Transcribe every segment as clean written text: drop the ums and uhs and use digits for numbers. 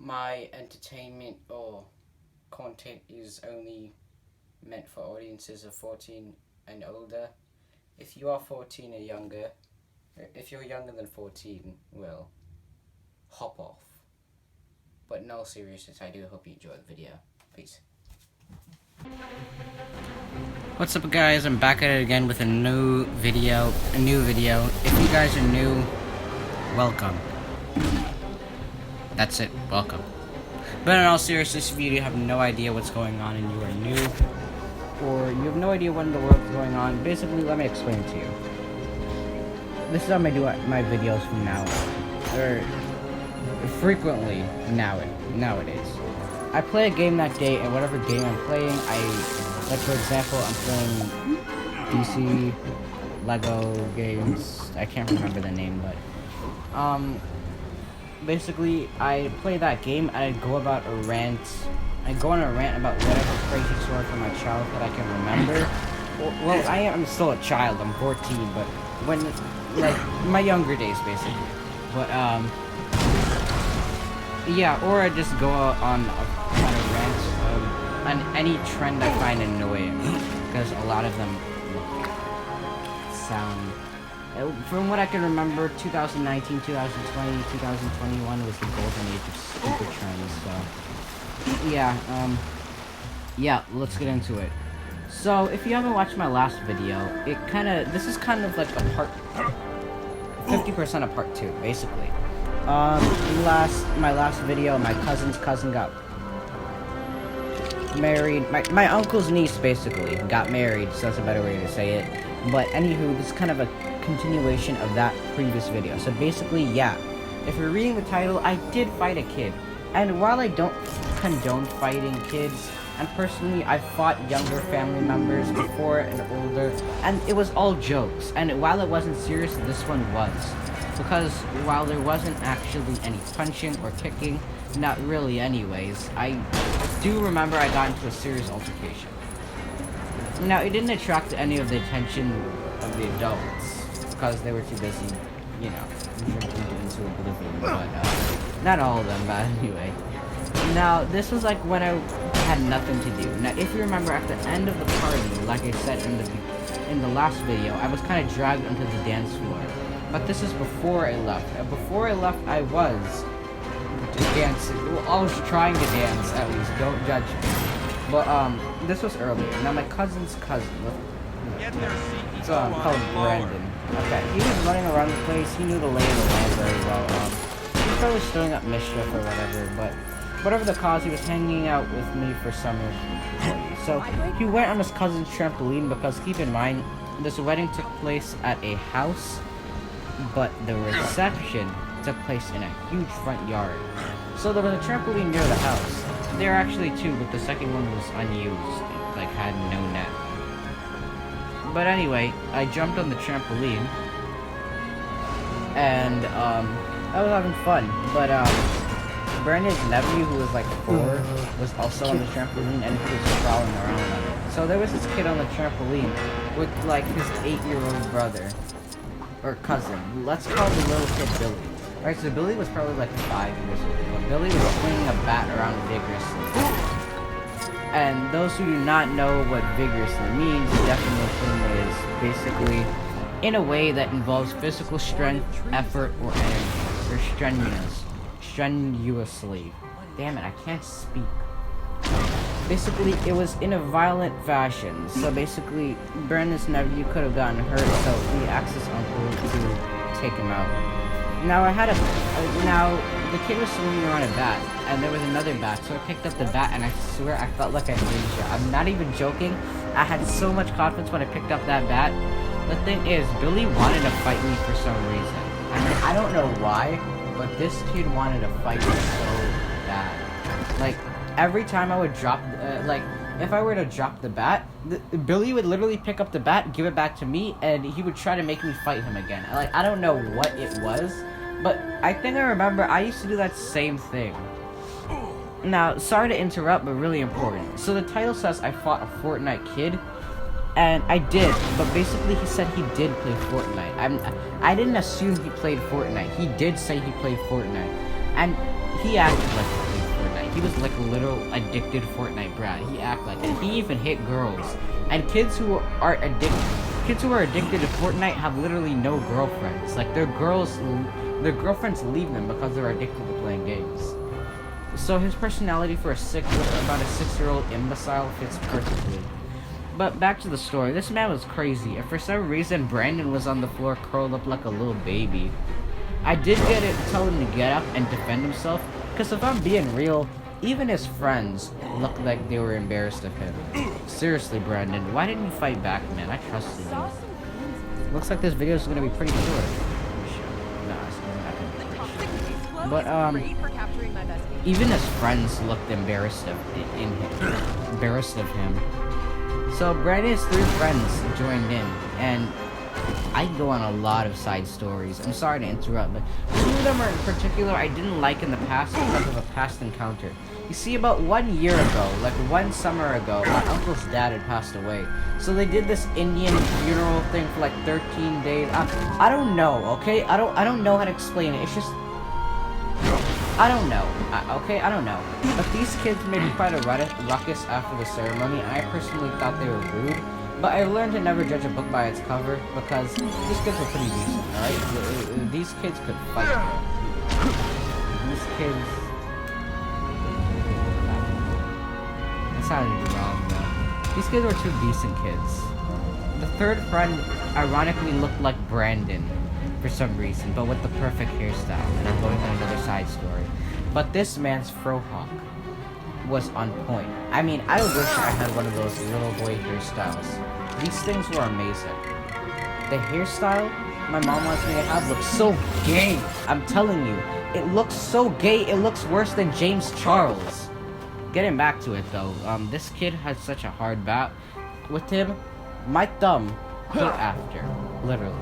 my entertainment or content is only meant for audiences of 14 and older. If you are 14 or younger, if you're younger than 14, well, hop off. But in all seriousness, I do hope you enjoy the video. Peace. What's up, guys? I'm back at it again with a new video. If you guys are new, welcome. That's it. Welcome. But in all seriousness, if you have no idea what's going on and you are new, or you have no idea what in the world is going on, basically, let me explain to you. This is how I do my videos from now on, or frequently nowadays. I play a game that day, and whatever game I'm playing, like for example, I'm playing DC Lego games. I can't remember the name, but basically, I play that game and I go on a rant about whatever crazy story from my childhood I can remember. Well, I am still a child. I'm 14, but when like my younger days, basically. But yeah, or I just go on a rant on any trend I find annoying, because a lot of them sound. From what I can remember, 2019, 2020, 2021 was the golden age of stupid trends, so yeah, let's get into it. So, if you haven't watched my last video, this is kind of like a part, 50% of part 2, basically. My last video, my cousin's cousin got married, my uncle's niece, basically, got married, so that's a better way to say it. But anywho, this is kind of a continuation of that previous video. So basically, yeah, if you're reading the title, I did fight a kid. And while I don't condone fighting kids, and personally, I've fought younger family members before and older, and it was all jokes. And while it wasn't serious, this one was. Because while there wasn't actually any punching or kicking, not really anyways, I do remember I got into a serious altercation. Now, it didn't attract any of the attention of the adults, because they were too busy, you know, drinking into oblivion, but, not all of them, but anyway. Now, this was like when I had nothing to do. Now, if you remember, at the end of the party, like I said in the last video, I was kind of dragged onto the dance floor. But this is before I left. Before I left, I was dancing. Well, I was trying to dance, at least. Don't judge me. But, this was earlier. Now, my cousin's cousin, it's called Brandon. Okay, he was running around the place. He knew the lay of the land very well. He was probably stirring up mischief or whatever, but whatever the cause, he was hanging out with me for summer. So, he went on his cousin's trampoline because, keep in mind, this wedding took place at a house, but the reception took place in a huge front yard. So there was a trampoline near the house. There are actually two, but the second one was unused. It, like, had no net. But anyway, I jumped on the trampoline, and, I was having fun. But, Brandon's nephew, who was like 4, was also on the trampoline, and he was crawling around on it. So there was this kid on the trampoline with, like, his 8-year-old brother, or cousin. Let's call the little kid Billy. Alright, so Billy was probably like 5 years old, but Billy was swinging a bat around vigorously. And those who do not know what vigorously means, the definition is basically in a way that involves physical strength, effort, or energy, or strenuously. Damn it, I can't speak. Basically, it was in a violent fashion. So basically, Brandon's nephew could have gotten hurt, so he asked his uncle to take him out. Now, the kid was swinging around a bat, and there was another bat, so I picked up the bat, and I swear I felt like a ninja. I'm not even joking. I had so much confidence when I picked up that bat. The thing is, Billy wanted to fight me for some reason. I mean, I don't know why, but this kid wanted to fight me so bad. Like, every time I would drop, if I were to drop the bat, Billy would literally pick up the bat, give it back to me, and he would try to make me fight him again. Like, I don't know what it was, but I think I remember I used to do that same thing. Now, sorry to interrupt, but really important. So the title says I fought a Fortnite Kid, and I did, but basically he said he did play Fortnite. I didn't assume he played Fortnite. He did say he played Fortnite, and he acted like he played Fortnite. He was like a literal addicted Fortnite brat. He acted like it. He even hit girls. And kids who are addicted to Fortnite have literally no girlfriends. Like their girlfriends leave them because they're addicted to playing games. So his personality for about a 6-year-old imbecile fits perfectly. But back to the story. This man was crazy, and for some reason Brandon was on the floor curled up like a little baby. I did tell him to get up and defend himself, because if I'm being real, even his friends looked like they were embarrassed of him. Seriously, Brandon, why didn't you fight back, man? I trusted you. Looks like this video is gonna be pretty short. But even his friends looked embarrassed of him. So Brandon's 3 friends joined in, and I go on a lot of side stories. I'm sorry to interrupt, but 2 of them in particular I didn't like in the past because of a past encounter. You see, about 1 year ago, like 1 summer ago, my uncle's dad had passed away. So they did this Indian funeral thing for like 13 days. I don't know, okay? I don't know how to explain it. It's just I don't know, okay? I don't know. But these kids made quite a ruckus after the ceremony, and I personally thought they were rude. But I learned to never judge a book by its cover, because these kids were pretty decent, alright? These kids could fight. These kids... That sounded wrong, though. These kids were 2 decent kids. The 3rd friend ironically looked like Brandon, for some reason, but with the perfect hairstyle, and I'm going on another side story. But this man's frohawk was on point. I mean, I wish I had one of those little boy hairstyles. These things were amazing. The hairstyle my mom wants me to have looks so gay. I'm telling you, it looks so gay, it looks worse than James Charles. Getting back to it though, this kid had such a hard bout with him. My thumb hit after, literally.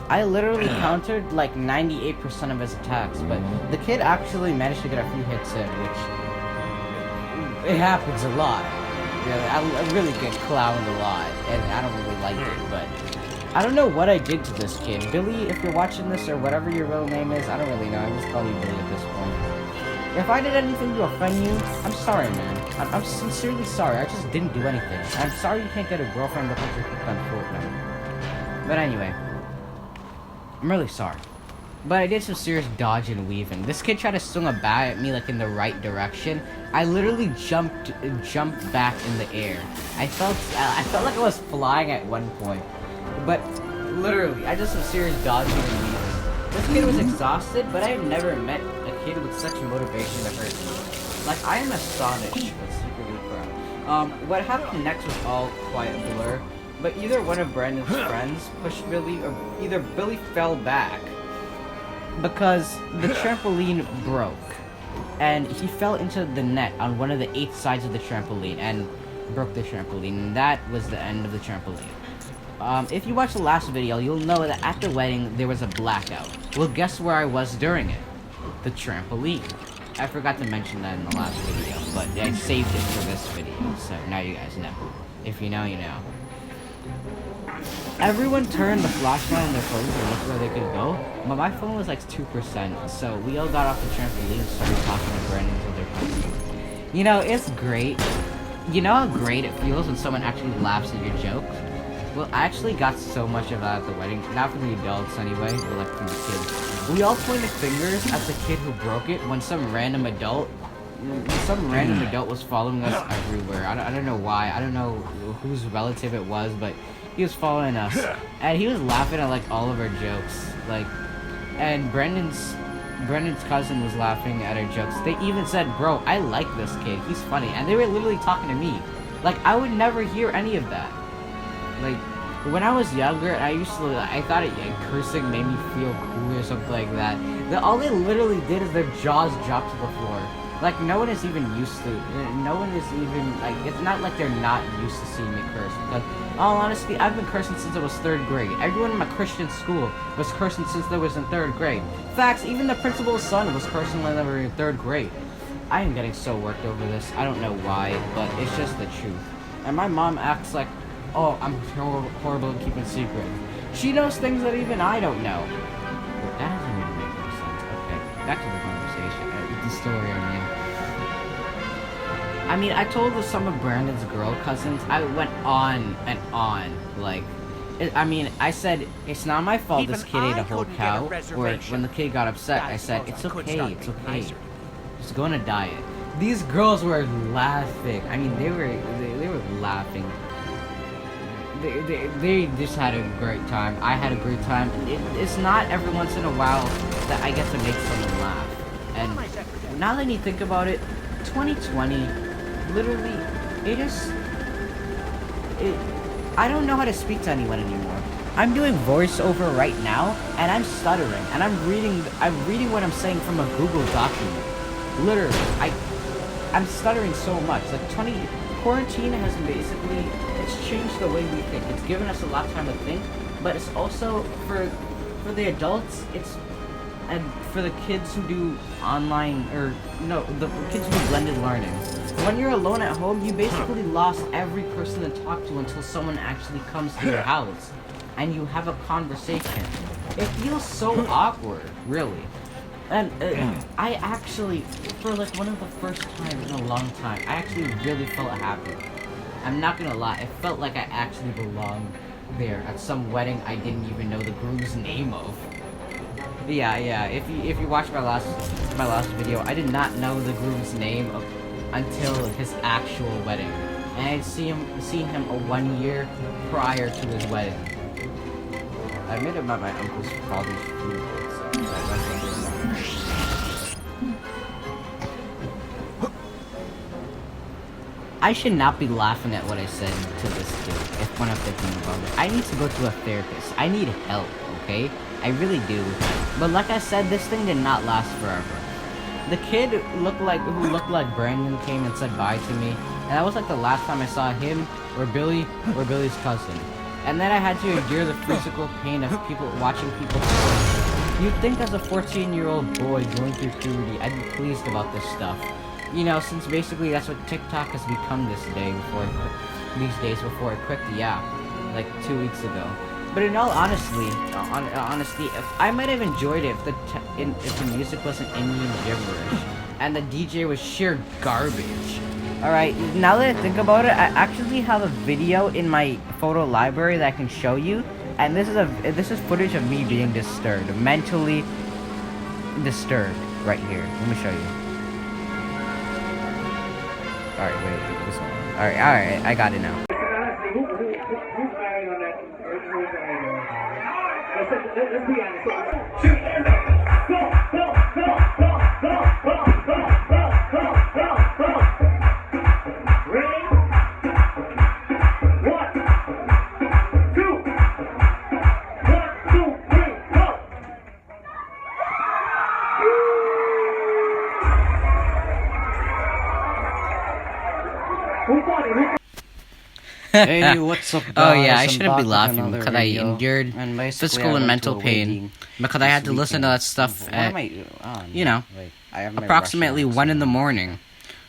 I literally countered like 98% of his attacks, but the kid actually managed to get a few hits in, which it happens a lot. Really, I really get clowned a lot, and I don't really like it, but I don't know what I did to this kid. Billy, if you're watching this, or whatever your real name is, I don't really know. I'm just calling you Billy at this point. If I did anything to offend you, I'm sorry, man. I'm sincerely sorry. I just didn't do anything. I'm sorry you can't get a girlfriend because you're hooked on Fortnite. But anyway, I'm really sorry. But I did some serious dodge and weaving. This kid tried to swing a bat at me like in the right direction. I literally jumped back in the air. I felt like I was flying at one point. But literally, I did some serious dodging and weaving. This kid was exhausted, but I have never met a kid with such motivation to hurt me. Like, I am astonished, but secretly proud. What happened next was all quiet blur. But either one of Brandon's friends pushed Billy, or either Billy fell back because the trampoline broke, and he fell into the net on one of the 8 sides of the trampoline and broke the trampoline, and that was the end of the trampoline. If you watch the last video, you'll know that at the wedding there was a blackout. Well, guess where I was during it? The trampoline. I forgot to mention that in the last video, but I saved it for this video, so now you guys know. If you know, you know. Everyone turned the flashlight on their phones and looked where they could go, but my phone was like 2%, so we all got off the trampoline and started talking to Brandon until their phone. You know, it's great. You know how great it feels when someone actually laughs at your jokes? Well, I actually got so much of that at the wedding, not from the adults anyway, but like from the kids. We all pointed fingers at the kid who broke it when some random adult was following us everywhere. I don't know why. I don't know whose relative it was, but he was following us, and he was laughing at like all of our jokes, like, and Brandon's cousin was laughing at our jokes. They even said, "Bro, I like this kid. He's funny," and they were literally talking to me. Like, I would never hear any of that. Like, when I was younger, I thought cursing made me feel cool or something like that. All they literally did is their jaws dropped to the floor. Like, no one is even used to, like, it's not like they're not used to seeing me curse. Because, all honesty, I've been cursing since I was 3rd grade. Everyone in my Christian school was cursing since they was in 3rd grade. Facts, even the principal's son was cursing when they were in 3rd grade. I am getting so worked over this. I don't know why, but it's just the truth. And my mom acts like, oh, I'm horrible at keeping secrets. She knows things that even I don't know. But that doesn't even make no sense. Okay, back to the conversation. The story, I mean. I mean, I told some of Brandon's girl cousins. I went on and on. Like, I mean, I said it's not my fault this kid ate a whole cow. Or when the kid got upset, I said it's okay, it's okay. Just go on a diet. These girls were laughing. I mean, they were laughing. They just had a great time. I had a great time. It's not every once in a while that I get to make someone laugh. And now that you think about it, 2020, literally, I don't know how to speak to anyone anymore. I'm doing voiceover right now, and I'm stuttering, and I'm reading what I'm saying from a Google document. Literally, I'm stuttering so much. Like, quarantine has basically, it's changed the way we think. It's given us a lot of time to think, but it's also, for the adults, and for the kids who do online, or no, the kids who do blended learning. When you're alone at home, you basically lost every person to talk to until someone actually comes to your house and you have a conversation. It feels so awkward, really. And I actually, for like one of the first times in a long time, I actually really felt happy. I'm not gonna lie, it felt like I actually belonged there at some wedding I didn't even know the groom's name of. Yeah. If you watch my last video, I did not know the groom's name until his actual wedding, and I'd seen him a 1 year prior to his wedding. I made it about my uncle's father's food, I should not be laughing at what I said to this kid when I'm thinking about it. I need to go to a therapist. I need help, okay? I really do. But like I said, this thing did not last forever. The kid who looked like Brandon came and said bye to me, and that was like the last time I saw him or Billy's cousin. And then I had to endure the physical pain of watching people suffer. You'd think as a 14-year-old boy going through puberty, I'd be pleased about this stuff. You know, since basically that's what TikTok has become these days before it quit the app, like 2 weeks ago. But in all honesty, I might have enjoyed it if the music wasn't Indian gibberish and the DJ was sheer garbage. Alright, now that I think about it, I actually have a video in my photo library that I can show you, and this is footage of me being disturbed, mentally disturbed, right here. Let me show you. Alright, wait, this one. Alright, I got it now. Let's be honest. Ready? 1, 2, 1, 2, 3, go! Hey, what's up, guys? Oh yeah, I shouldn't be laughing because I endured physical and mental pain because I had to listen to that stuff at, you know, approximately 1 in the morning.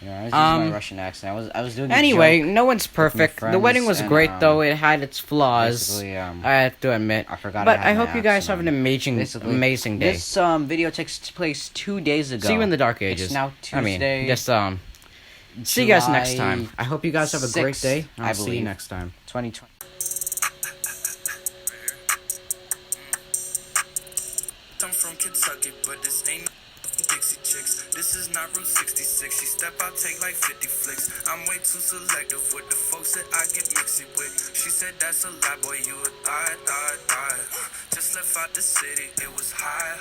You know, I was using my Russian accent. I was doing Anyway, a joke no one's perfect. The wedding was great, though. It had its flaws. I have to admit. I forgot. But I hope you guys have an amazing day. This video takes place 2 days ago. See you in the dark ages. It's now Tuesday. I mean, just see you guys next time. I hope you guys have a great day. I'll see you next time. 2020. I'm from Kentucky, but this ain't Dixie chicks. This is not Route 66. She step out, take like 50 flicks. I'm way too selective with the folks that I get mixy with. She said that's a lie, boy, you a thought. Just left out the city, it was hot.